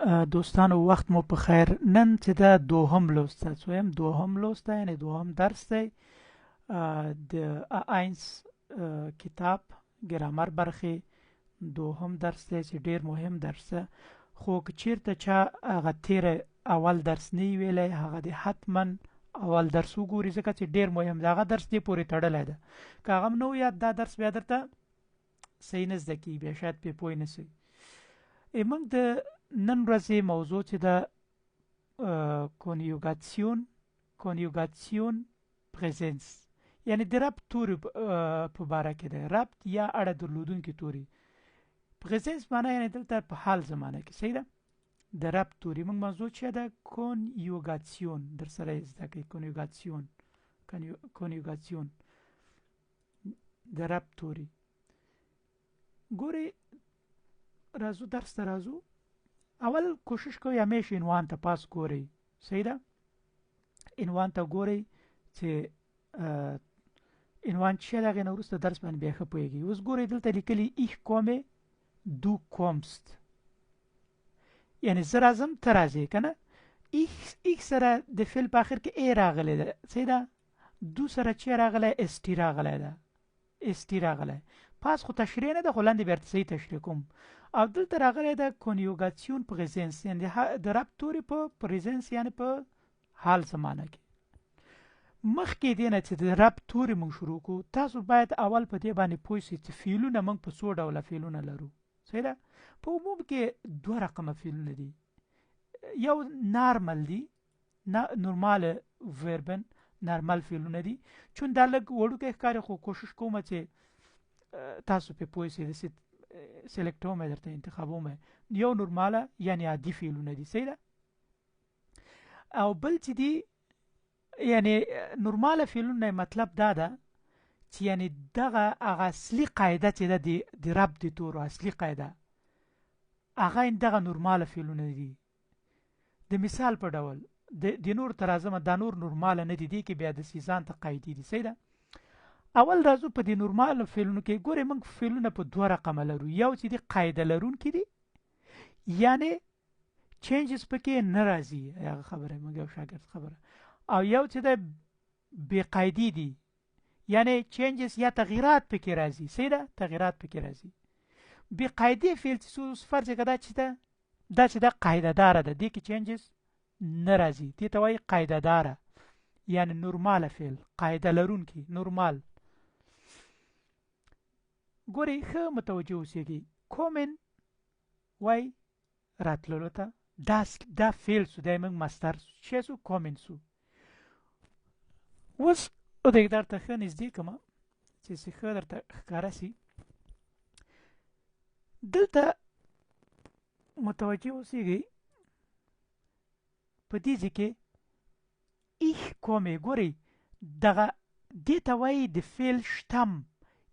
دوستانو وخت مو په خیر. نن چې دا دوهم لوست ده، څویم دوهم لوست ده، یعنی دوهم درس دی د A1 کتاب ګرامر برخې دوهم درس دی چې ډیر مهم درس ده. خو که چیرته چا هغه تیره اول درس نه وی ویلی، هغه دې حتما اول درس وګوري، ځکه چې ډیر مهم ده. هغه درس دې پورې تړلی ده. که هغه هم نه وو یاد، دا درس بیا درته صحیح نه زده کېږي، بیا شاید پې پوه نه سئ. موږ د نن ورځې موضوع چې د کونیوګاسیون پریزنس، یعنی د ربط توري په باره کې ده. ربط یا اړه درلودونکي توري. پریزنس معنی یعنی دلته په حال زمانه کې، صحیح ده. د ربط توري موږ موضوع چې ده کونیوګاسیون، در سره یې زده کوئ. کونیوګاسیون د ربط توري. ګورئ راځو درس ته راځو. اول کوشش کوئ همیشه عنوان ته پاس ګورئ، صحیح ده. عنوان ته ګورئ چې عنوان چې د هغې نه وروسته درس باندې بیا ښه پوهېږئ. اوس ګورئ دلته لیکلي ich komme du kommst، یعنې زه راځم ته راځې که نه. ich سره د فعل په آخر کې ای راغلی ده، صحیح ده. دو سره چې راغلی اسټي راغلی ده، اسټي راغلی. پاس خو تشریح نه ده، خو لاندې بیا صحیح تشریح کوم. او دلته راغلی ده کونیوګاسیون پریزنس، یعنې د ربط توري په پریزنس یعنې په حال زمانه کې. مخکې دې نه چې د ربط توري موږ شروع کړو، تاسو باید اول په دې باندې پوه شئ چې فعلونه موږ په څو ډوله فعلونه لرو، صحیح ده. په عموم کې دوه رقمه فعلونه دي. یو نارمل دي، نورمال وربن، نارمل فعلونه دي. چون دا لږ وړوکی ښکاري، خو کوشش کوم چې تاسو پې پوه شئ. داسې سلیکټوم درته انتخابوم. یو نورماله یعنی عادي فعلونه دي، صحیح ده. او بل چې دي یعنی نورماله فعلونه مطلب دا ده چې یعنی دغه هغه اصلي قاعده چې ده د ربط د تورو اصلي قاعده، هغه دغه نورماله فعلونه دي. د مثال په ډول د نور ته راځم، دا نور نورماله نه دي، دي کې بیا د ځان ته قاعدې دي، صحیح ده. اول راځو په دې نورمال فعلونو کې. ګورئ موږ فعلونه په دوه رقمه لرو. یو چې دي قاعده لرونکي دي، یعنی چینجز پکې نه راځي، هغه خبره موږ یو شاګرد خبره. او یو چې د بې قاعدې دي، یعنی چینجز یا تغییرات پکې راځي، صحیح ده، تغییرات پکې راځي. بې قاعدې فعل چې فرض کړه دا چې ده قاعده داره ده، دې کې چینجز نه راځي، دې ته وایي قاعده داره، یعنی نورماله فعل، قاعده لرونکي، نورمال. ګورئ ښه متوجه اوسېږئ. کومن وای راتللو ته، دا فعل سو، دی موږ مصدر شی سو، کومن سو. اوس دی درته ښه نږدې کړمه چې ښه درته ښکاره سي. دلته متوجه اوسېږئ په دې ځای کې ich komme. ګورئ دغه دې ته وایي د فعل شتم،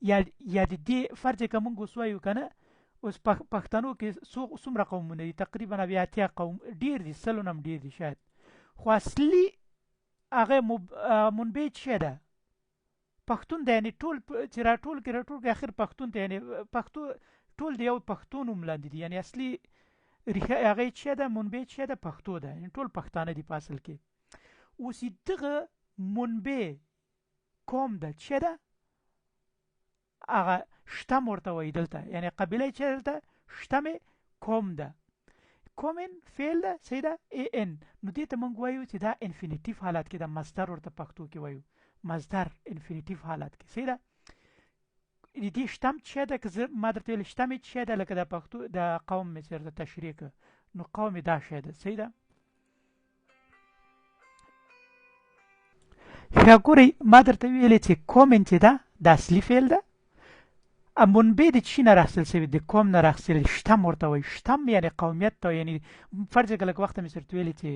یا د دې فرض که موږ اوس وایو که نه. اوس پښتنو کې څومره قومونه دي؟ تقریبا 80 قوم، ډېر دي، 100 نه هم ډېر دي شاید. خو اصلي هغه منبع څه ده؟ پښتون ده، یعنې ټول چې راټول کړي اخر پښتون ته، یعنې پښتو ټول د یو پښتو نوم لاندې دي، یعنې اصلي ریښه هغې څه ده؟ منبع څه ده؟ پښتو ده، یعنې ټول پښتانه دي په اصل کې. اوس دغه منبع کوم ده؟ څه ده؟ هغه شتم ورته وایي دلته، یعنی قبیله چې دلته شتم کوم ده. کومن فعل ده، صحیح ده، ان. نو دې ته موږ وایو چې دا انفینیټیف حالت کې ده، مصدر ورته پښتو کې وایو، مصدر انفینیټیف حالت کې، صحیح ده. دې شتم چې ده، که زه ما درته ویل شتم چې ده، لکه د پښتو د قوم مې درته تشریح کړه، نو قوم دا شی ده، صحیح ده. ښه ګورئ ما درته ویلې چې کومن چې ده د اصلي فعل ده، منبع د چی نه راخیستل شوي؟ د کوم نه راخیستل. شتم ورته وایي. شتم یعنې قومیت ته، یعنې فرض کړه لږ وخته مې درته ویلې چې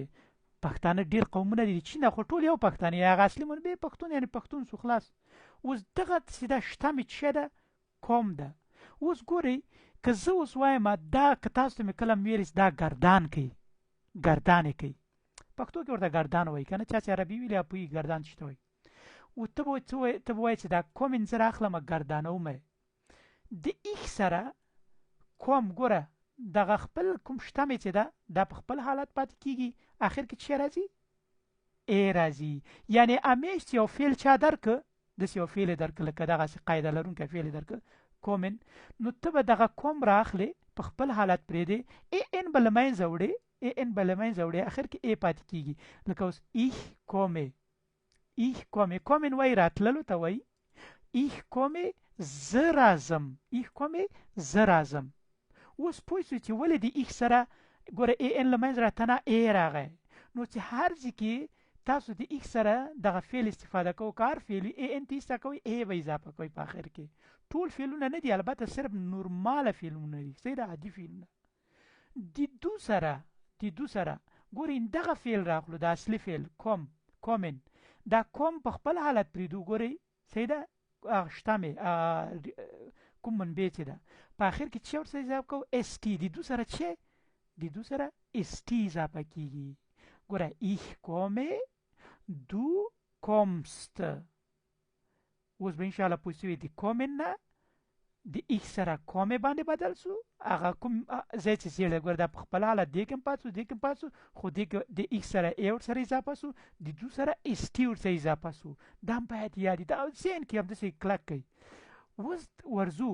پښتانه ډېر قومونه دي، چی نه، خو ټول یو پښتانه، هغه اصلي منبع پښتون، یعنې پښتون سو، خلاص. اوس دغه چې ده شتم چې ده کوم ده. اوس ګورئ که زه اوس وایم دا، که تاسو ته مې کله ویلې چې دا ګردان کوي، ګردان یې کوي، پښتو کې ورته ګردان وایي که نه. چا چې عربي ویلي پوهېږي ګردان څه ته وایي. او ته به وایې چې دا کومن زه راخلم ګردانوم د ich سره کوم. ګوره دغه خپل کوم شته مې چې ده دا په خپل حالت پاتې کیږي اخر کې چې راځي ای راځي یعنی همیش چې یو فعل چا درک داسې یو فعل درک لکه دغسې قاعده لرونکی فعل درک کومن نو ته به دغه کوم راخلې په خپل حالت پرېږدې ای ان به له منځه وړې ای ان به له منځه وړې اخر کې ای پاتې کیږي لکه اوس ich komme کومن وایي راتللو ته وایي ich komme زه راځم ich komme زه راځم اوس پوه شو چې ولې د ich سره ګوره ای ان له منځه راته نه ای راغی نو چې هر ځای کې تاسو د ich سره دغه فعل استفاده کوو که هر فعل ای ان تی ایسته کوئ ای به اضافه کوئ په آخر کې ټول فعلونه نه دي البته صرف نورماله فعلونه دي صحیح ده عادي فعلونه د دو سره ګورئ دغه فعل راخلو د اصلي فعل کومن دا کوم په خپل حالت پرېږدو ګورئ صحیح ده هغه شته مې کوم منبع چې ده په آخر کې چې ورسره اضافه کوو اس ټي د دو سره چې د دو سره اس ټي اضافه کیږي ګوره ich komme du kommst اوس به انشاءالله پوه شوي د کومن نه د ich سره کومې باندې بدل سو هغه کوم ځای چې څېړه ګوره دا په خپل حالت دې کې هم پاتې سو خو دې کې د ich سره ای ورسره اضافه سو د دو سره اس ټي ورسره اضافه سو دا هم باید یاد وي دا ذهن کې همداسې کلک کوي اوس ورځو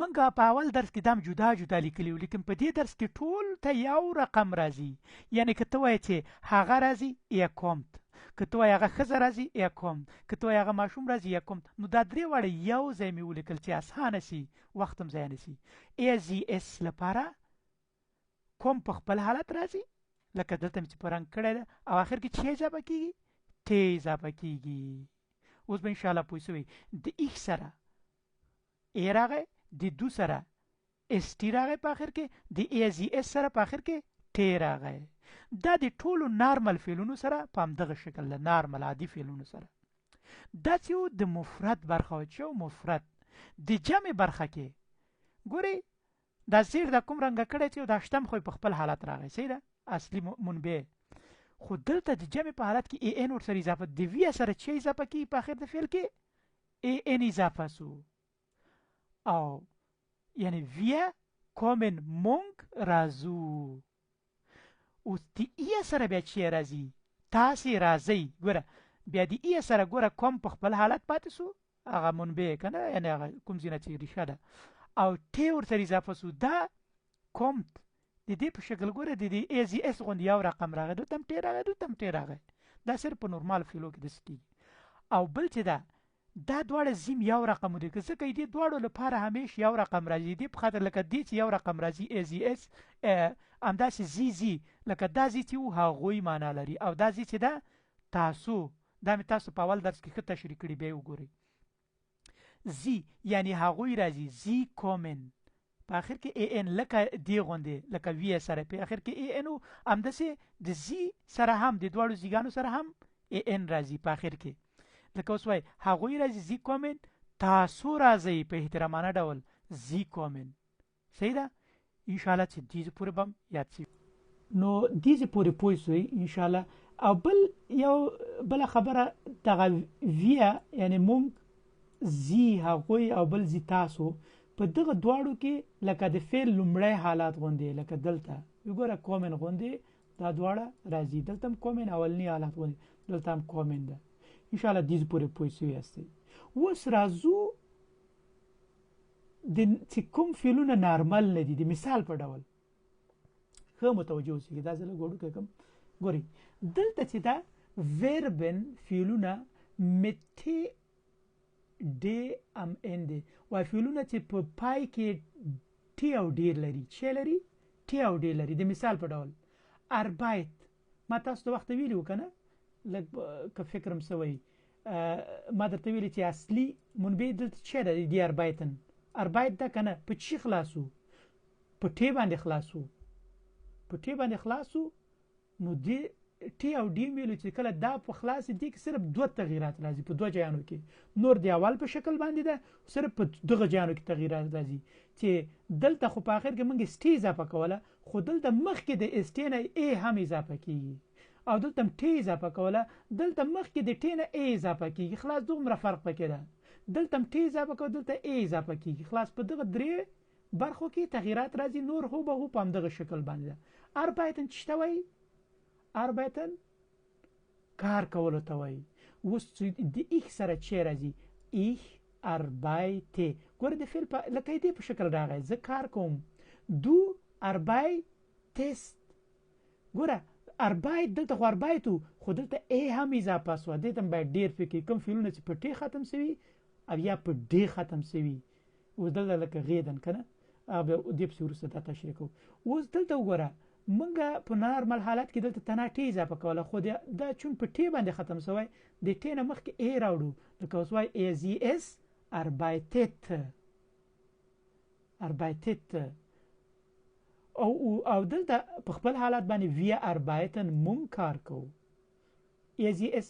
منګه په اول درس کې دام جدا جدا لیکلی وو لیکن په دې درس کې ټول ته یو رقم راځي یعنی که ته وایې چې هغه راځي یا کومت که ته وایې هغه ښځه راځي یا کومت که ته وایې هغه ماشوم راځي یا کومت نو دا درې واړه یو ځای مې ولیکل چې اسانه سي وخت هم ضایع نه سي اس لپاره کوم په خپل حالت راځي لکه دلته مې چې په رنګ کړی ده او آخر کې چې اضافه کیږي ټې اضافه کیږي اوس به انشاءالله پوه شوئ د ich سره ای راغی د دو سره اس ټي راغی په آخر کې د ای اس سره په آخر کې ټی راغی دا د ټولو نارمل فعلونو سره په همدغه شکل ده نارمل عادي فعلونو سره دا چې د مفرد برخه وه چې مفرد د جمع برخه کې ګورئ دا زیر دا کوم رنګه کړی چې دا شتم خو په خپل حالت راغی صحیح ده اصلي منبع خو دلته د جمع په حالت کې ای ان ورسره اضافه د وی سره چې اضافه کیږي په آخر د فعل کې ای ان اضافه سو او یعنی wir kommen morgen رازو اوس د ای سره بیا چې راځي تاسې راځئ ګوره بیا د ای سره ګوره کوم په خپل حالت پاتې سو هغه منبع که نه یعنې هغه کوم ځای نه چې ریښه ده او ټی ورسره اضافه سو دا کومت د دې په شکل ګوره د دې ای زی اس غوندې یو رقم راغی دلته هم ټی راغی دلته هم ټی راغی دا صرف په نورمال فعلو کې داسې کېږي او بل چې ده دا دواړه زیم یو رقم دي که ځکه دې دواړو لپاره همیش یو رقم راځي دې په خاطر لکه دې چې یو رقم راځي ای زی اس همداسې زی لکه دا زی چې و هغوی معنا لري او دا زی چې ده تاسو دا مې تاسو په اول درس کې ښه تشریح کړي بیا وګورئ زی یعنی هغوی راځي زی کومن په آخر کې ای ان لکه دې غوندې لکه وی سره په آخر کې ای ان همداسې د زی سره هم د دواړو زیګانو سره هم ای ان راځي په آخر کې لکه اوس وایي هغوی راځي زی کومن تاسو راځئ په احترامانه ډول زی کومن صحیح ده انشاءالله چې دیزې پورې به هم یاد شي نو دیزې پورې پوه شوئ انشاءالله او بله خبره دغه ویه یعنی مونږ زی هغوی او بل زی تاسو په دغه دواړو کې لکه د فعل لومړی حالات غوندې لکه دلته وګوره کومن غوندې دا دواړه راځي دلته هم کومن اولني حالات غوندې دلته هم کومن ده انشاءالله دیز پورې پوه شوي یاستئ اوس راځو چې کوم فعلونه نارمل نه دي د مثال په ډول ښه متوجه اوسئ دا زه لږ وړوکی کړم ګورئ دلته چې دا وربن فعلونه متې ډې ام ان دی وایي فعلونه چې په پای کې ټي او ډیر لري چې لري ټي او ډیر لري د مثال په ډول اربایت ما تاسو د وخت ویلي وو که نه لږ که فکرم سوی ما درته ویلي چې اصلي منبع دلته چې ده د اربایتن اربایت ده که نه په چی خلاصو په ټی باندې خلاصو نو دې ټی او ډي ویلو چې کله دا په خلاص دي کې صرف دوه تغییرات راځي په دوه جایانو کې نور د اول په شکل باندې ده صرف په دغه جایانو کې تغییرات راځي چې دلته خو په آخر کې موږ اس ټي اضافه کوله خو دلته مخکې د اس ټي نه ای هم اضافه کیږي او دلته هم ټي اضافه کوله دلته مخکې د ټي نه ای اضافه کیږي خلاص دومره فرق پکې ده دلته هم ټي اضافه کوله دلته ای اضافه کیږي خلاص په دغه درې برخو کې تغییرات راځي نور هو به هو په همدغه شکل باندې ده اربایتن څه ته وایي اربایتن کار کولو ته وایي اوس د ایخ سره چې راځي ایخ arbeite ګوره د فعل په لکه دې په شکل راغی زه کار کوم دو arbeitest ګوره arbeit دلته خو arbeit خو دلته ای هم اضافه شوه دې ته باید ډېر فکر کوم فعلونه چې په ټې ختم شوي او یا په ډې ختم شوي اوس دلته لکه غیدن که نه دې پسې وروسته دا تشریح کوو اوس دلته وګوره مونږ په نارمل حالت کې دلته تنها ټې اضافه کوله خو دا چون په ټې باندې ختم شوی د ټې نه مخکې ای راوړو لکه اوس وایي AZS arbeitet او دلته په خپل حالت باندې wir arbeiten مونږ کار کوو AZS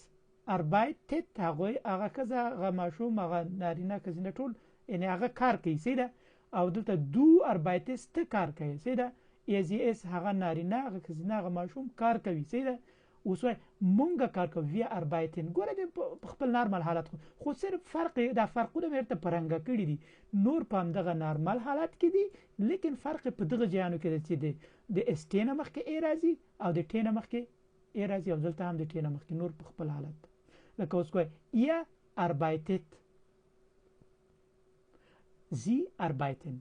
arbeitet هغه ښځه هغه ماشوم هغه نارینه ښځینه ټول یعنې هغه کار کوي سیده او دلته دو arbeitest ته کار کوي سیده AZS هغه نارینه هغه ښځینه هغه ماشوم کار کوي سیده اوس وایي مونږ کار کوو wir arbeiten ګوره د خپل نارمل حالت خو صرف فرق دا فرقونه مې ورته په رنګه کړي دي نور په همدغه نارمل حالت کې دي لیکن فرق په دغه جیانو کې دی چې د اس ټې نه مخکې ای راځي او د ټې نه مخکې ای راځي او دلته هم د ټې نه مخکې نور په خپل حالت لکه اوس کوی ihr arbeitet sie arbeiten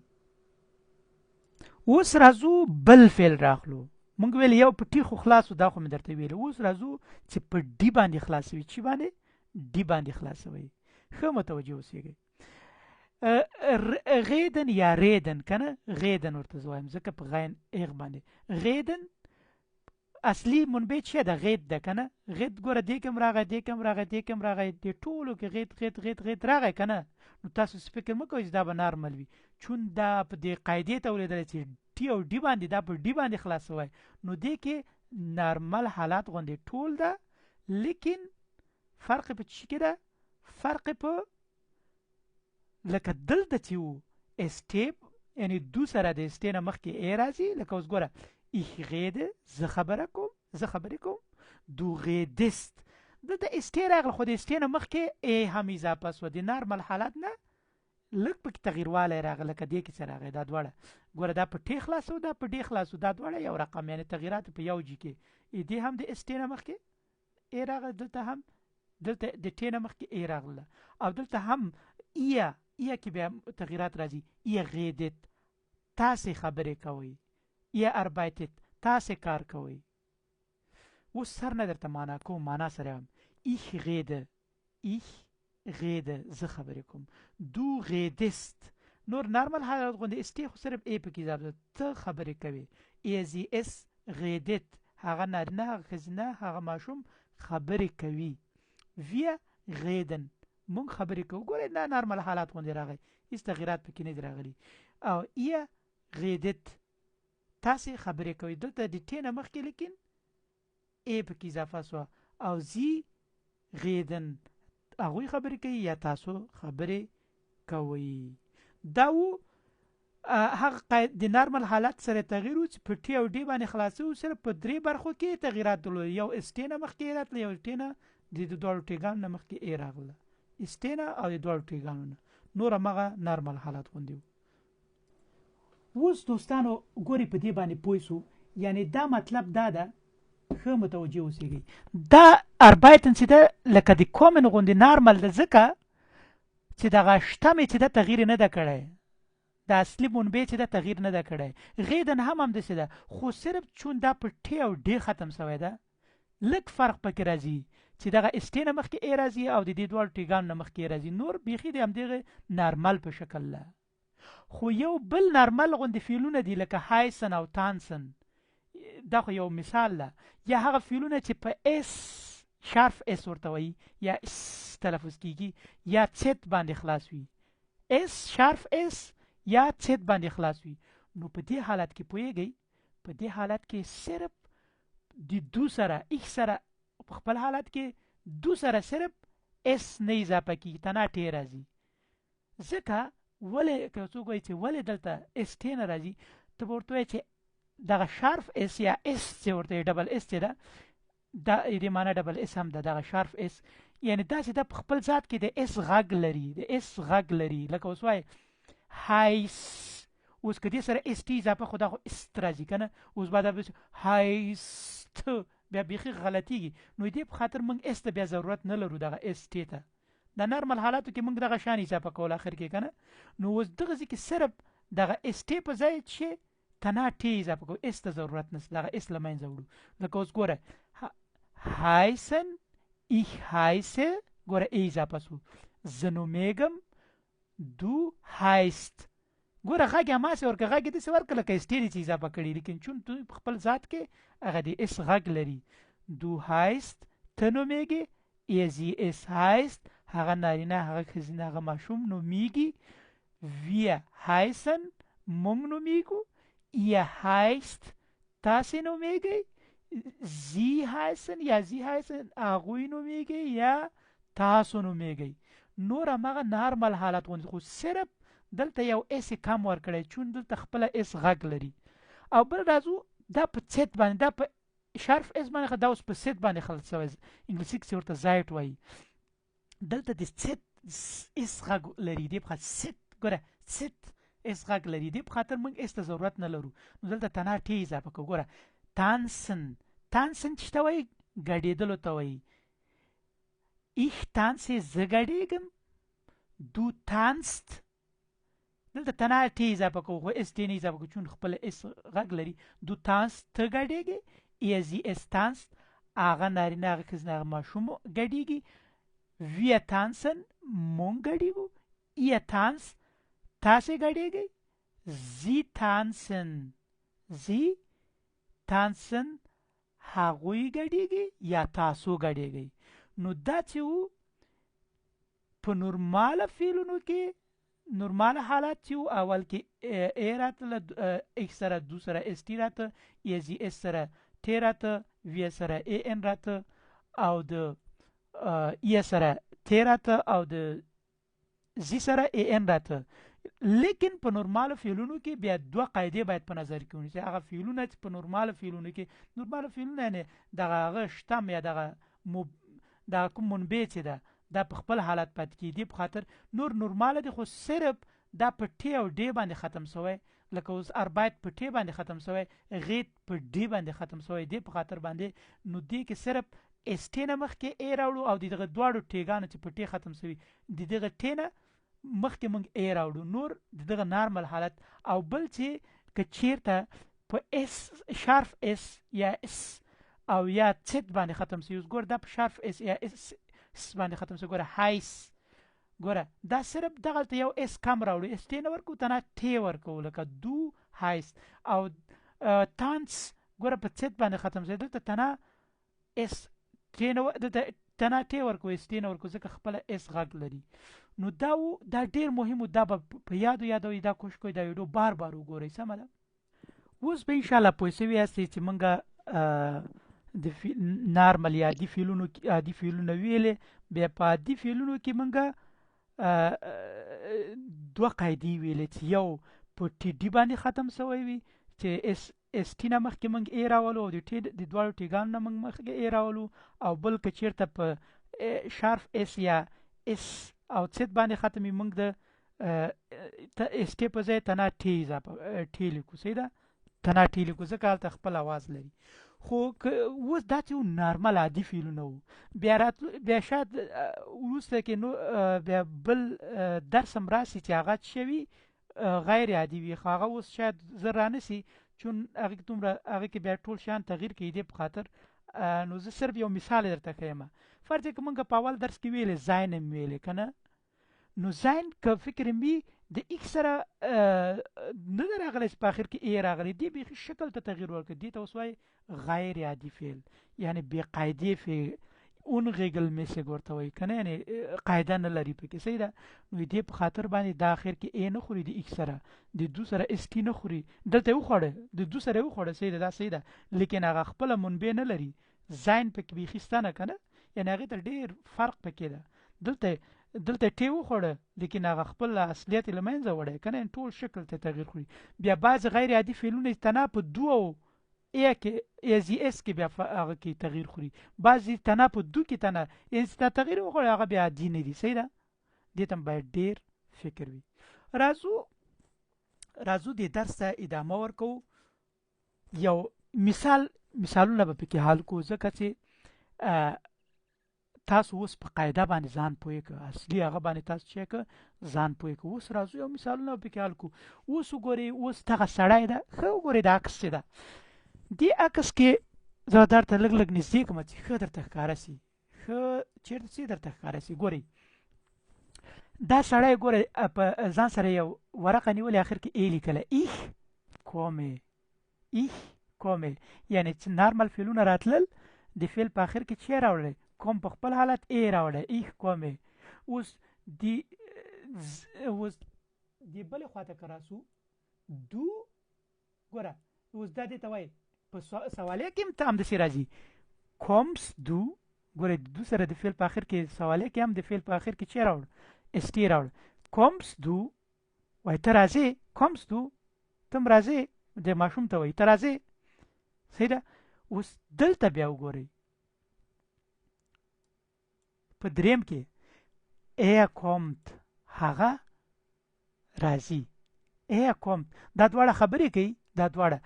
اوس راځو بل فعل راخلو مونږ ویل یو په ټي خو خلاصو دا خو مې درته ویل اوس راځو چې په ډي باندې خلاصوي چې باندې ډي باندې خلاصوي ښه متوجه اوسېږئ غیدن یا ریدن کنه غیدن ورته زه وایم ځکه په غین ایغ باندې غیدن اصلي منبع چې ده غید ده کنه غید ګوره دې کوم راغی دې کوم راغی دې کوم راغی دې ټولو کې غید غید غید غید راغی کنه نو تاسو فکر مه کوئ چې دا به نارمل وي چون دا په دې قاعدې ته ولیدلی چې ټي او ډي باندې دا په ډي باندې خلاص شوی نو دې کې نارمل حالات غوندې ټول ده لیکن فرق په څه کې ده فرق په لکه دلته چې و اسټیپ یعنی دو سره د اسټې نه مخکې ای راځي لکه اوس ګوره ich rede زه خبرې کوم du redest دلته اسټې راغله خو د اسټې نه مخکې ای هم اضافه شوه د نارمل حالت نه لږ پکې تغییروالی راغله لکه دې کې څه راغی دا دواړه ګوره دا په ټې خلاصو دا په ډې خلاصو دا دواړه یو رقم یعنې تغییرات په یو جي کې دې هم د اسټې نه مخکې ای راغله دلته هم دلته د ټې نه مخکې ای راغله او دلته هم ایه کې بیا تغییرات راځي ایه غیدت تاسې خبرې کوئ یا arbeitet تاسې کار کوئ اوس سر نه درته معنا کوم معنا سره هم ich rede زه خبرې کوم du redest نور نارمل حالت غوندې اسټې خو صرف ای پکې اضافه ته خبرې کوي AZS redet هغه نارینه هغه ښځینه هغه ماشوم خبرې کوي wir reden مونږ خبرې کوو ګورئ دا نارمل حالات غوندې راغی هېڅ تغییرات پکې نه دي راغلي او ihr redet تاسې خبرې کوئ دلته د ټې نه مخکې لیکن ای پکې اضافه شوه او زی غیدن هغوی خبرې کوي یا تاسو خبرې کوئ دا و هغه د نارمل حالت سره تغییر و چې په ټې او ډې باندې خلاصو صرف په درې برخو کې تغییرات درلودل یو اسټې نه مخکې راتله یو ټې نه د دواړو ټېګانو نه مخکې ای راغله اسټې نه او د دواړو ټېګانو نه نور همغه نارمل حالت غوندې و اوس دوستانو ګوري په دې باندې پوه شو یعنی دا مطلب دا ده ښه متوجه اوسېږئ دا arbeitet چې ده لکه د کومن غوندې نارمل ده ځکه چې دغه شته مې چې ده تغییر نه ده کړی د اصلي منبع چې ده تغییر نه ده کړی غیدن هم همداسې ده خو صرف چون دا په ټې او ډې ختم شوی ده لږ فرق پکې راځي چې دغه اسټې نه مخکې ای راځي او د دې دواړو ټېګانو نه مخکې راځي نور بیخي د همدغې نارمل په شکل ده خو یو بل نارمل غوندې فعلونه دي لکه هایسن او تانسن دا خو یو مثال ده یا هغه فعلونه چې په اس شارف اس ورته وایي یا اس تلفظ کیږي یا چت باندې خلاص وي اس شارف اس یا چت باندې خلاص وي نو په دې حالت کې پوهیږئ په دې حالت کې صرف د دو سره ایک سره په خپل حالت کې دو سره صرف اس نه اضافه کیږي تنها ټې راځي ځکه ولې که څوک وایي چې ولې دلته اس ټې نه راځي ته به ورته وایې چې دغه شارف اس یا اس چې ورته ډبل اس چې ده دا دې معنا ډبل اس هم ده دغه شارف اس یعنې داسې ده په خپل ذات کې د اس غږ لري د اس غږ لري لکه اوس وایي هایس اوس که دې سره اس ټي اضافه خو دا خو است راځي که نه اوس به دا هایست بیا بیخي غلطیږي نو دې په خاطر موږ اس ته بیا ضرورت نه لرو دغه اس ټي ته د نارمل حالاتو کې موږ دغه شان اضافه کول اخر کې که نه نو اوس دغه ځای کې صرف دغه اس ټي په ځای چې تنا ټي اضافه کوو اس ته ضرورت نشته دغه اس له منځه وړو لکه اوس ګوره heißen ich heiße ګوره ای اضافه سو زه نومېږم du heißt ګوره غږ هماسې ورکړه غږ یې داسې ورکړه لکه اسټیري چې اضافه کړي لیکن چون تو په خپل ذات کې هغه د اس غږ لري du heißt ته نومېږې sie es heißt هغه نارینه هغه ښځینه هغه ماشوم نومېږي wir heißen موږ نومېږو ihr heißt تاسې نومېږئ sie heißen یا sie heißen هغوی نومېږي یا تاسو نومېږئ نور هماغه نارمل حالت غوندې خو صرف دلته یو اس کم ورکړی چون دلته خپله اس غږ لري او بل راځو دا په سیت باندې دا په شرف اس باندې دا اوس په سیت باندې خلط شوی انګلیسي کښې ورته زایټ وایي دلته د سیت اس غږ لري دې په خاطر سیت ګوره سیت اس غږ لري دې په خاطر موږ اس ته ضرورت نه لرو نو دلته تنا ټي اضافه کوو ګوره تانسن تانسن چې ته وایي ګډېدلو ته وایي ich tanze زه ګډېږم du tanzt دلته تنا ټي اضافه کوو خو اس ټي نه اضافه کوو چون خپله اس غږ لري du tanzt ته ګډېږې sie es tanzt هغه نارینه هغه ښځینه هغه ماشوم ګډېږي wir tanzen مونږ ګډېږو ihr tanzt تاسې ګډېږئ sie tanzen هغوی ګډېږي یا تاسو ګډېږئ نو دا چې و په نورماله فعلونو کې نورمال حالات چې و اول کې ای راتله ایکس سره دو سره اس ټي راته یا زی اس سره ټي راته وی سره ای ان راته او د ای سره ټي راته او د زی سره ای ان راته لیکن په نورمال فعلونو کې بیا دوه قاعدې باید په نظر کې ونیسئ هغه فعلونه چې په نورمال فعلونو کې نورمال فعلونه یعنې دغه هغه شتم یا دغه کوم منبع چې ده دا په خپل حالت پاتې کېدي په خاطر نورماله دي خو صرف دا په ټي او ډي باندې ختم شوی لکه اوس اربایت په ټي باندې ختم شوی غیت په ډي باندې ختم شوی دی په خاطر باندې نو دې کې صرف اس ټي نه مخکې ای راوړو او دغه دواړو ټیګانو چې په ټي ختم شوي دغه ټي نه مخکې موږ ای راوړو نور دغه نارمل حالت او بل چې که چیرته په اس شارف اس یا اس او یا چت باندې ختم شي اوس ګور دا په شارف اس یا اس باندې ختم شي ګوره هایس ګوره دا صرف دغلته یو اس کم راوړو اس ټي نه ورکو تنا ټي ورکو لکه دو هایس او تانس ګوره په چت باندې ختم شي دلته تنا اس ټي نه دلته تنا ټي ورکو اس ټي نه ورکو ځکه خپله اس غږ لري نو دا ډیر مهم دا به په یادوي دا کوشش کوئ دا ویډیو بار بار وګورئ سمه ده اوس به انشاءالله پوه سوي یاستئ چې موږ د نارمل یا عادي فعلونو ویلې بیا په عادي فعلونو کې موږ دوه قاعدې ویلې چې یو په ټي ډي باندې ختم شوی وي چې اس ټي نه مخکې موږ ای راولو او د دواړو ټیګانو نه موږ مخکې ای راولو او بل که چېرته په شارف اس یا اس او چت باندې ختم وي موږ د اس ټي په ځای تنا ټي اضافه ټي لیکو صحیح ده تنا ټي لیکو ځکه هلته خپل اواز لري خو اوس دا چې نارمل عادي فعلونه وو بیا شاید وروسته کې نو بیا بل درس هم راسي چې هغه څه وي غیر عادي وي خو هغه اوس شاید زر رانسي چون هغې کې دومره هغې کې بیا ټول شیان تغییر کوي دې په خاطر نو زه صرف یو مثال درته ښیم فرض که موږ په اول درس کې ویلې زاین هم ویلې که نه نو زاین که فکر مې د ایکس سره نه ده راغلی چې په آخر کې ای راغلی دې بیخي شکل ته تغییر ورکړي دې ته اوس وایي غیر عادي فعل یعنې بې قاعدې فعل unregelmäßig ورته وایي که نه یعنې قاعده نه لري پکې صحیح ده نو دې په خاطر باندې دا آخر کې ای نه خوري د ایکس سره د دو سره اس ټي نه خوري دلته یې وخوړه د دو سره یې وخوړه صحیح ده دا صحیح ده لیکن هغه خپله منبع نه لري زاین پکې بیخي شته نه که نه یعنې هغې ته ډېر فرق پکې ده دلته ټي وخوړه لیکن هغه خپل اصلیت یې له منځه وړی که نه ټول شکل ته تغییر خوري بیا بعض غیر عادي فعلونه تنا په دو او ای زی اس کې بیا هغه کې تغییر خوري بعضې تنا په دو کې تنا تغییر وخوړی هغه بیا عادي نه دي صحیح ده دې ته باید ډېر فکر وي راځو راځو د درس ته ادامه ورکوو. یو مثالونه به پکې حل کوو ځکه چې تاسو اوس په قاعده باندې ځان پوه کړه، اصلي هغه باندې تاسو چې کړه ځان پوه کړه. اوس راځو یو مثالونه به پکې حل کوو. اوس وګورئ، اوس دغه سړی ده، ښه وګورئ د عکس چې ده، دې عکس کې زه درته لږ لږ نږدې کړم چې ښه درته ښکاره شي، ښه چېرته چې درته ښکاره شي. ګورئ دا سړی ګورئ په ځان سره یو ورقه نیولې، اخر کې ای لیکله، ایخ کومې، ایخ کومې، یعنې چې نارمل فعلونه راتلل د فعل په اخر کې چې راوړی، کوم په خپل حالت ای راوړی، ایخ کومې. اوس د بلې خواته که راسو، دو ګوره اوس دا دې ته وایي په سوالیه کې هم ته همداسې راځي، کومس دو، ګوره د دو سره د فعل په اخر کې سوالیه کې هم د فعل په اخر کې چې راوړ اسټي راوړ، کومس دو وایي ته راځې، کومس دو ته هم راځې، د ماشوم ته وایي ته راځې، صحیح ده. اوس دلته بیا وګورئ په دریم کې er kommt، هغه راځي، er kommt، دا دواړه خبرې کوي، دا دواړه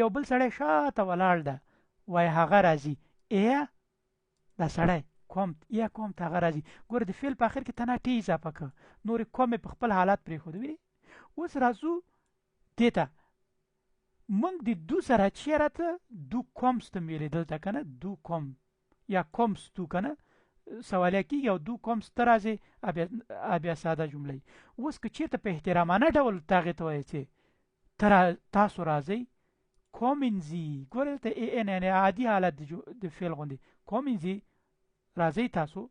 یو بل سړی شاته ولاړ ده، وایي هغه راځي، دا سړی kommt، er kommt هغه راځي. ګوره د فعل په اخر کې تنه ټی اضافه کړه، نورې کومې په خپل حالات پرېښود. وینې اوس راځو دې ته، موږ د دو سره چې راته دو کومس ته ویلې دلته که نه، دو کوم یا کومس دو که نه سوالیه کېږي، او دو کومس ته راځي بیا ساده جمله. اوس که چېرته په احترامانه ډول ته هغې ته وایي چې تاسو راځئ، kommen Sie، ګوره دلته ای ان یعنې عادي حالت د فعل غوندې، kommen Sie راځئ تاسو.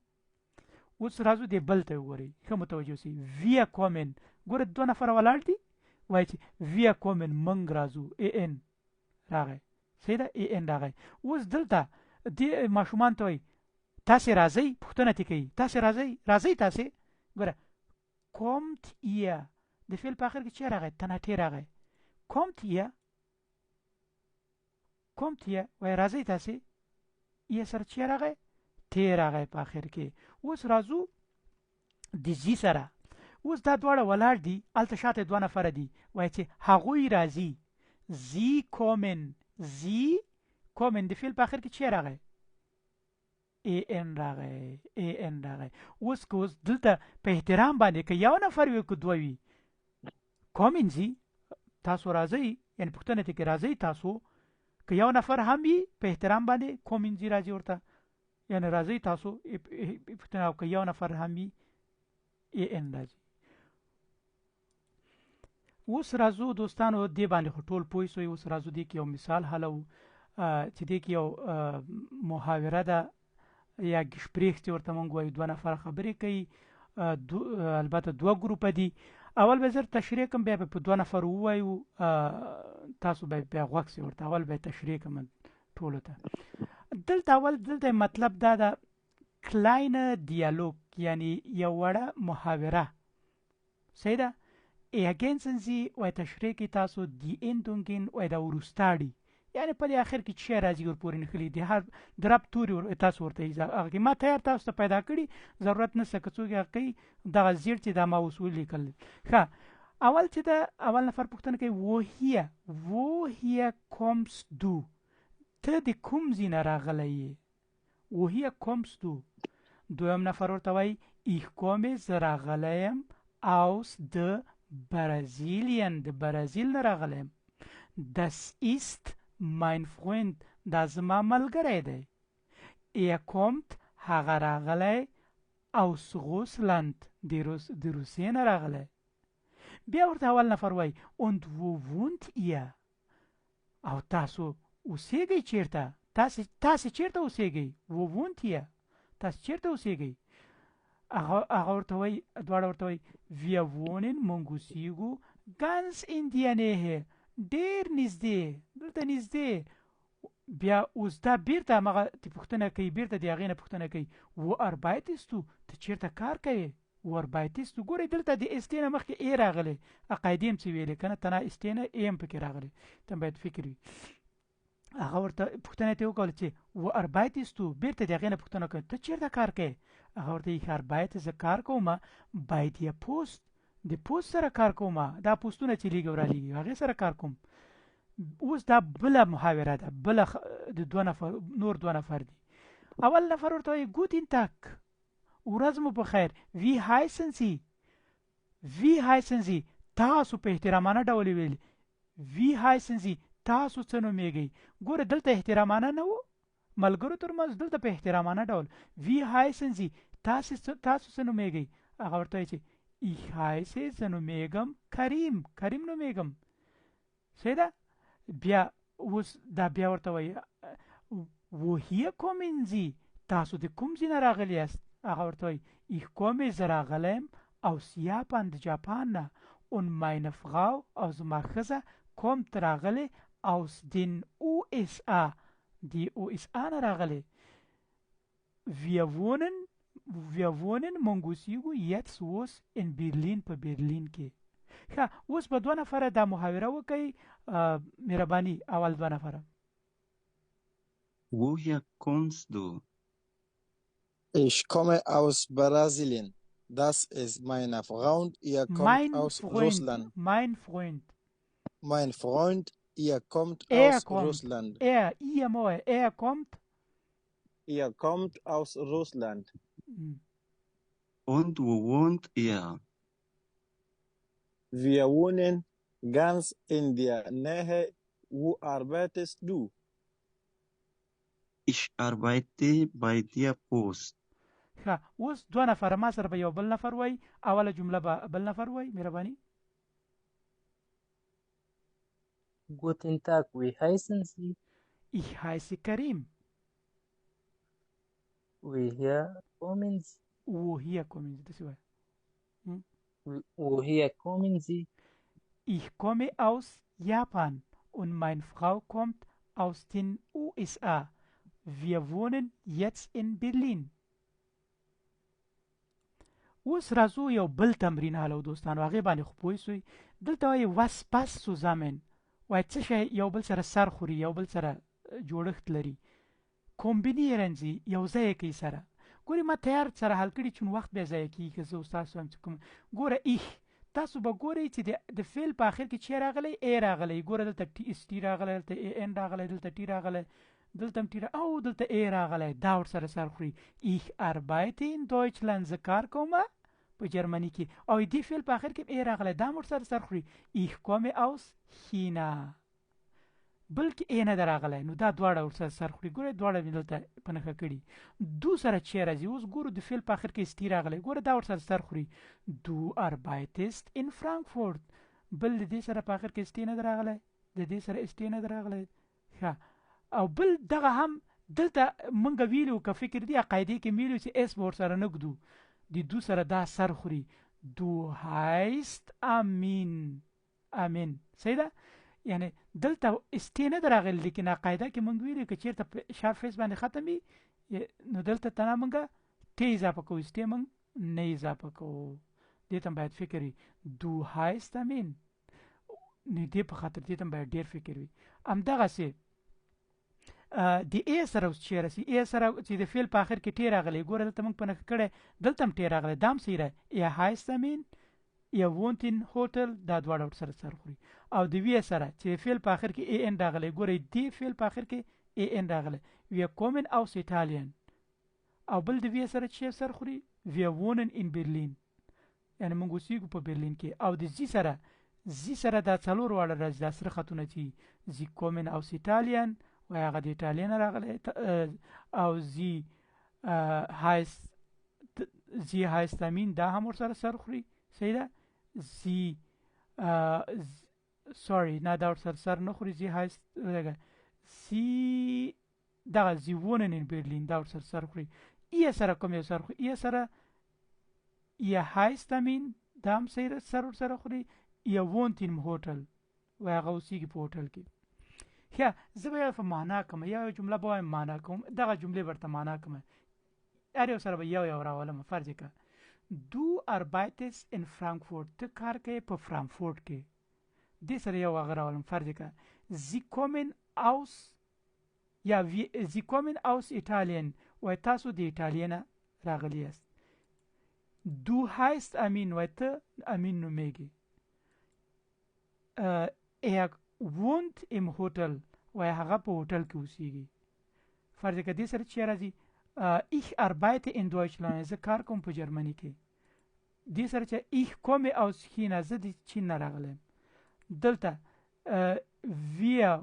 اوس راځو دې بل ته وګورئ، ښه متوجه اوسئ، wir kommen، ګوره دوه نفره ولاړ دي، وایي چې wir kommen موږ راځو، ای ان راغی، صحیح ده، ای ان راغی. اوس دلته دې ماشومان ته وایي تاسې راځئ، پوښتنه ترې کوي تاسې راځئ، راځئ تاسې، ګوره kommt ihr د فعل په اخر کې چې راغی تناټې راغی، kommt ihr، kommt ihr وایي راځئ تاسې، یې سره چې راغی تی راغی په اخر کې. اوس راځو د زی سره، اوس دا دواړه ولاړ دي، هلته شاته دوه نفره دي، وایي چې هغوی راځي، زی کومن، زی کومن د فعل په اخر کې چې راغی ای ان راغی، ای ان راغی. اوس که اوس دلته په احترام باندې که یو نفر وي که دوه وي، کومن زی تاسو راځئ، یعنې پوښتنه ترې کې راځئ تاسو، که یو نفر هم وي په احترام باندې کومن زی راځي ورته، یعنې راځئ تاسو پوښتنه، او که یو نفر هم وي ای ان راځي. اوس راځو دوستانو دې باندې خو ټول پوه شوئ. اوس راځو دې کې یو مثال حلوو چې دې کې یو محاوره ده یا ګشپریخ چې ورته موږ وایو، دوه نفره خبرې کوي، البته دوه ګروپه دي. اول به زر تشریح کوم، بیا به په دوه نفر ووایو، تاسو به بیا غوږ شئ ورته، اول به تشریح کوم ټولو ته. دلته مطلب دا ده کلاینه دیالوګ، یعنی یو وړه محاوره، صحیح ده. ergänzen Sie وایي تشریح کوي تاسو die Endungen وایي دا وروستاړي، یعنې په دې اخر کې چې راځي ورپورې نښلي دي، هر د رب توري تاسو ورته هغه کې ما تیار تاسو ته پیدا کړي، ضرورت نشته که څوک هغه کوي دغه زیړ چې دا ما اوس ولیکل. ښه اول چې ده اول نفر پوښتنه کوي woher kommst du، ته د کوم ځای نه راغلی یې، woher kommst du. دویم نفر ورته وایي ich komme، زه راغلی یم aus de Brasilien، د برازیل نه راغلی یم. das ist mein Freund، دا زما ملګری دی. kommt، هغه راغلی aus Russland، د روسیې نه راغلی. بیا ورته اول نفر وایي und wo wohnt ihr، او تاسو اوسېږئ چیرته، تاسې چیرته اوسېږئ، wo wohnt ihr، تاسې چیرته اوسېږئ. هغه ورته وایي، دواړه ورته وایي wir wohnen، موږ اوسېږو ganz in der Nähe، ډېر نږدې، دلته نږدې. بیا اوس دا بیرته همغه پوښتنه کوي، بیرته د هغې نه پوښتنه کوي wo arbeitest du، ته چیرته کار کوې، wo arbeitest du. ګورئ دلته د استې نه مخکې ای راغلی، عقایدې هم چې ویلې که نه، تنه استې نه ای هم پکې راغلی، ته باید فکر وي. هغه ورته پوښتنه یې وکړله چې wo arbeitest du، بیرته د هغې نه پوښتنه کوي ته چیرته کار کوې. هغه ورته ich arbeite، زه کار کوم bei der Post، د پوست سره کار کوم دا پوستونه چې لیږي ورالېږي هغې سره کار کوم. اوس دا بله محاوره ده بله د دوه نفر نور دوه نفر دي. اول نفر ورته وایي ګوتین تاک ورځ مو په خیر. وی هایسن زی تاسو په احترامانه ډول ویل وی هایسن زی تاسو څه نومېږئ. ګوره دلته احترامانه نه و ملګرو ترمنځ دلته په احترامانه ډول وی هایسن زی تاسو څه نومېږئ. هغه ورته وایي چې ich heiße زه نومېږم کریم نومېږم. صحیح ده. بیا اوس دا بیا ورته وایي woher kommen Sie تاسو د کوم ځای نه راغلي یاست. هغه ورته وایي ich komme زه راغلی یم aus Japan د جاپان نه und meine Frau او زما ښځه kommt راغلی aus den USA د USA نه راغلی. wir wohnen مونږ اوسېږو jetzt اوس in Berlin په برلین کې. ښه اوس به دوه نفره دا محاوره وکړئ. مهرباني اول دوه نفره. Woher kommst du? Ich komme aus Brasilien. Das ist meine Freund. Ihr kommt aus Russland. Mein Freund. Mein Freund, ihr kommt aus Russland. Er kommt. Ihr kommt aus Russland. Und wo wohnt ihr? Wir wohnen ganz in der Nähe. Wo arbeitest du? Ich arbeite bei der Post. ښه اوس دوه نفره ما سره به یو بل نفر وای. اوله جمله به بل نفر وای. مهرباني. Guten Tag, wie heißen Sie? Ich heiße Karim. Woher kommen Sie? Woher kommen Sie? Das ist Woher kommen Sie? Ich komme aus Japan und meine Frau kommt aus den USA. Wir wohnen jetzt in Berlin. اوس راځو یو بل تمرین حالو دوستانو. هغې باندې خو پوه سوئ. دلته وایي was passt zusammen وایي څه شی یو بل سره سر خوري یو بل سره جوړښت لري. کومبینیرن زي یو ځای کوي سره. ګورې ما تیار سره حل کړي چون وخت بیا ضایع کېږي که زه اوس تاسو هم چې کوم ګوره ایښ تاسو به ګورئ چې د فعل په آخر کې چې راغلی ای راغلی. ګوره دلته ټي اس ټي راغلی دلته ای ان راغلی دلته ټي راغلی دلته هم ټي او دلته ای راغلی. دا ورسره سر خوري. ich arbeite in Deutschland زه کار کوم په جرمني کې او دې فعل په آخر کې ای راغلی دا هم ورسره سر خوري. ich komme aus China بلکې ای نه ده راغلی نو دا دواړه ورسره سر خوري. ګوره دواړه مې دلته په نښه کړي. دو سره چې راځي اوس ګورو د فعل په آخر کې سټي راغلی. ګوره دا ورسره سر خوري. du arbeitest in Frankfurt بل د دې سره په آخر کې سټي نه ده راغلی د دې سره سټي نه ده راغلی. ښه او بل دغه هم دلته مونږ ویلو که فکر دی قاعدې کې ویلو چې اس به ورسره نه ږدو د دو سره دا سر خوري. du heißt Amin. صحیح ده. یعنی دلته استې نه ده راغلی لیکن قاعده کې مونږ ویلو که چېرته په شارپ فیس باندې ختم وي نو دلته تنه مونږ ټې اضافه کوو استې مونږ نه اضافه کوو. دې ته باید فکر وي. du heißt Amin نو دې په خاطر دې ته باید ډېر فکر وي. همدغسې د ای سره اوس چې راسي ای سره چې د فعل په آخر کې ټی راغلی. ګوره دلته موږ په نښه کړی دلته هم ټی راغلی دا هم صحیح ده. یا heißt Amin یا wohnt in hotel دا دواړه ورسره سر خوري. او د وی سره چې فعل په آخر کې ای ان راغلی. ګوره دې فعل په آخر کې ای ان راغلی. wir kommen aus Italien او بل د وی سره چې سر خوري wir wohnen in Berlin یعنی موږ اوسېږو په برلین کې. او د زی سره دا څلور واړه راځي دا سره خطونه چې sie kommen aus Italien و هغه د ایټالیا نه راغلی او زی heißt Amin دا هم ورسره سر خوري. صحیح ده. sorry نه دا ورسره سر نه خوري. زی heißt دغه زی wohnen in Berlin دا ورسره سر خوري. ای سره کوم یو سر خوري. ای سره یا heißt Amin دا هم صحیح سر ورسره خوري. یا wohnt in hotel و هغه اوسېږي په هوټل کې. ښه زه به یو معنا کوم یو جمله به وایم معنا کوم دغه جملې ورته معنا کوم هر یو سره به یو راولم. فرض کړه du arbeitest in Frankfurt ته کار کوې په فرانکفورت کې. دې سره یو هغه راولم. فرض کړه sie kommen aus Italien وایي تاسو د ایټالیا نه راغلي یاست. Du heißt Amin وای ته امین نومیږي. Er wohnt im Hotel وای هغه په هوټل کې اوسیږي. فرض کړه دې سره چې راځي ich arbeite in Deutschland زه کار کوم په جرمني کې. دې سره چې ich komme aus China زه د چین نه راغلم. دلته wir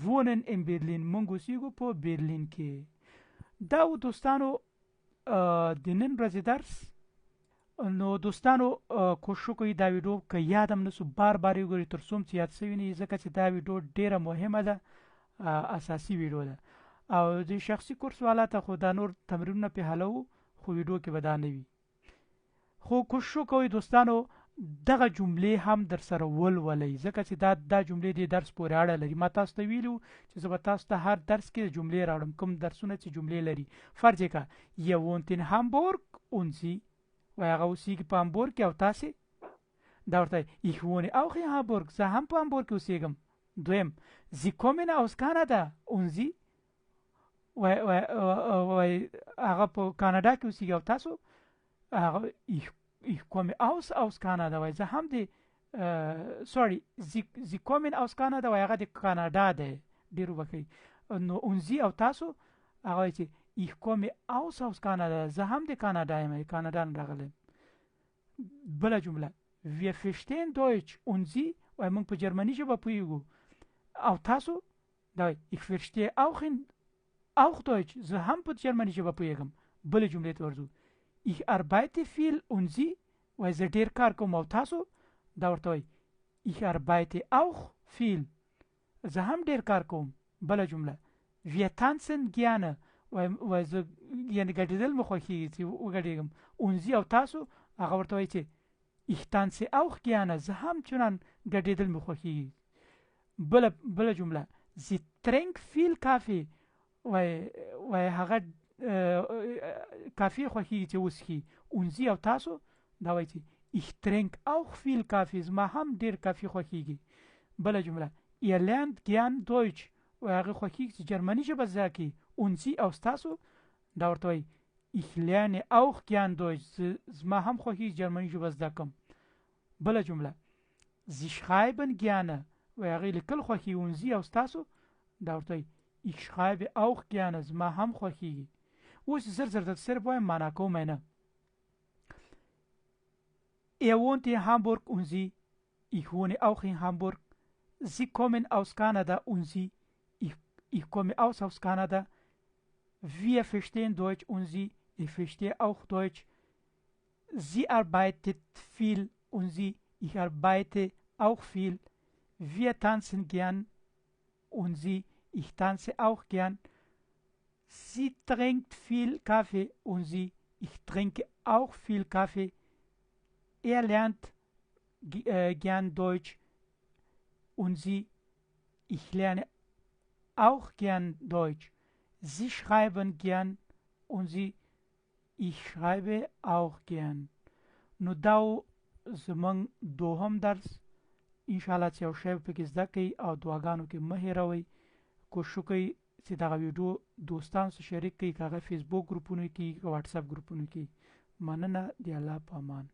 wohnen in Berlin مونږ اوسیږو په برلین کې. دا و دوستانو د نن ورځې درس. نو دوستانو کوشش وکړئ دا ویډیو که یادم نسو بار بار وګورئ تر څو چې یاد شوي نه ځکه چې دا ویډیو ډیره مهمه ده، اساسي ویډیو ده او د شخصي کورس والا ته خو دا نور تمرینونه په حلو خو ویډیو کې به دا نه وي. خو کوشش وکړئ دوستانو دغه جملې هم در سره ولولئ ځکه چې دا جملې د درس پورې اړه لري. ما تاسو ته ویلو چې زه به تاسو ته هر درس کې جملې راوړم کوم درسونه چې جملې لري. فرض کړه ihr wohnt in Hamburg und Sie وای هغه اوسیږي په هامبورګ کې او تاسې دا ورته ich wohne auch in Hamburg زه هم په هامبورګ کې اوسیږم. دویم Sie kommen aus Canada und Sie وای هغه په کاناډا کې اوسیږي او تاسو هغه ich komme aus Canada وای زه هم د sorry Sie kommen aus Canada وای هغه د کاناډا دی ډېر وبخئ. نو und Sie او تاسو هغه چې ich komme aus Canada زه هم د کاناډا یم کاناډا نه راغلم. بله جمله wir verstehen Deutsch und Sie وای موږ په جرمني ژبه پوهیږو او تاسو دا ich verstehe auch Deutsch زه هم په جرمني ژبه پوهیږم. بله جمله ته ورځو ich arbeite viel und Sie وای زه ډېر کار کوم او تاسو دا ورته وای ich arbeite auch viel زه هم ډېر کار کوم. بله جمله wir tanzen gerne وای زه یعنې ګډېدل مې خوښېږي چې وګډېږم. und Sie او تاسو هغه ورته وایي چې ich tanze auch gerne زه هم چنان ګډېدل مې خوښېږي. بله جمله Sie trinkt viel Kaffee وای هغه کافي خوښېږي چې وڅښي. und Sie او تاسو دا وایي چې ich trinke auch viel Kaffee زما هم ډېر کافي خوښېږي. بله جمله ihr lernt gern Deutsch وای هغه خوښېږي چې جرمني ژبه زده کړي. und Sie او تاسو دا ورته وایي ich lerne auch gern Deutsch زما هم خوښېږي جرمني ژبه زده کړم. بله جمله Sie schreiben gerne وای هغې لیکل خوښېږي. und Sie او تاسو دا ورته وایي ich schreibe auch gerne زما هم خوښېږي. اوس زر زر درته صرف وایم معنا کوم نه. Er wohnt in Hamburg und Sie ich wohne auch in Hamburg. Sie kommen aus Kanada und Sie ich komme aus Kanada. Wir verstehen Deutsch und Sie ich verstehe auch Deutsch. Sie arbeitet viel und Sie ich arbeite auch viel. Wir tanzen gern und Sie ich tanze auch gern. Sie trinkt viel Kaffee und Sie ich trinke auch viel Kaffee. Er lernt gern Deutsch und Sie ich lerne auch gern Deutsch. Sie schreiben gern und Sie ich schreibe auch gern. نو دا زمونږ دوهم درس انشاءالله چې یو شی پکې زده کوئ او دعاګانو کې مه هېروئ. کوشش وکړئ چې دغه ویډیو دوستانو سره شریک کړئ که هغه فیسبوک ګروپونو کې که واټساپ ګروپونو کې. مننه د الله په امان.